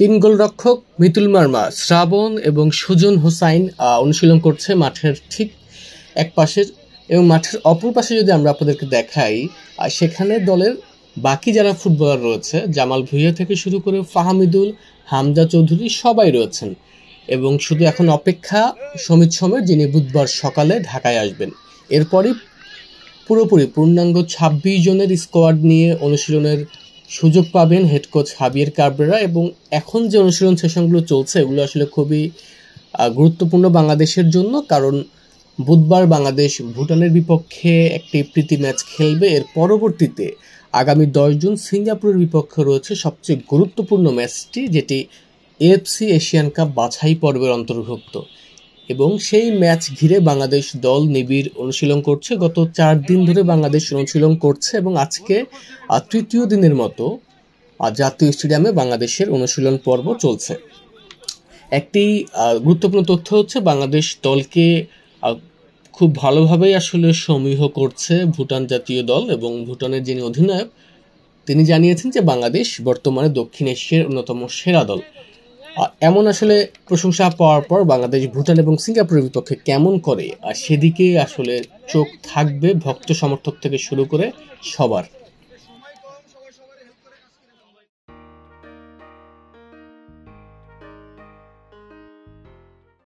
তিন গোলরক্ষক মিতুল মার্মা, শ্রাবণ এবং সুজন হোসাইন অনুশীলন করছে মাঠের ঠিক এক পাশের, এবং মাঠের অপর পাশে যদি আমরা আপনাদেরকে দেখাই, সেখানে দলের বাকি যারা ফুটবলার রয়েছে, জামাল ভুঁইয়া থেকে শুরু করে ফাহামিদুল, হামজা চৌধুরী সবাই রয়েছেন। এবং শুধু এখন অপেক্ষা সমিত সোমের, যিনি বুধবার সকালে ঢাকায় আসবেন। এরপরই পুরোপুরি পূর্ণাঙ্গ ২৬ জনের স্কোয়াড নিয়ে অনুশীলনের সুযোগ পাবেন হেড কোচ হাবিয়ের কাবরেরা। এবং এখন যে অনুশীলন সেশনগুলো চলছে, এগুলো আসলে খুবই গুরুত্বপূর্ণ বাংলাদেশের জন্য, কারণ বুধবার বাংলাদেশ ভুটানের বিপক্ষে একটি প্রীতি ম্যাচ খেলবে। এর পরবর্তীতে আগামী ১০ জুন সিঙ্গাপুরের বিপক্ষে রয়েছে সবচেয়ে গুরুত্বপূর্ণ ম্যাচটি, যেটি এএফসি এশিয়ান কাপ বাছাই পর্বের অন্তর্ভুক্ত। এবং সেই ম্যাচ ঘিরে বাংলাদেশ দল নিবিড় অনুশীলন করছে। গত ৪ দিন ধরে বাংলাদেশ অনুশীলন করছে এবং আজকে তৃতীয় দিনের মতো জাতীয় স্টেডিয়ামে বাংলাদেশের অনুশীলন পর্ব চলছে। একটি গুরুত্বপূর্ণ তথ্য হচ্ছে, বাংলাদেশ দলকে খুব ভালোভাবেই আসলে সমীহ করছে ভুটান জাতীয় দল, এবং ভুটানের যিনি অধিনায়ক তিনি জানিয়েছেন যে বাংলাদেশ বর্তমানে দক্ষিণ এশিয়ার অন্যতম সেরা দল। এমন আসলে প্রশংসা পাওয়ার পর বাংলাদেশ ভুটান এবং সিঙ্গাপুরের বিপক্ষে কেমন করে, সেদিকে আসলে চোখ থাকবে ভক্ত সমর্থক থেকে শুরু করে সবার।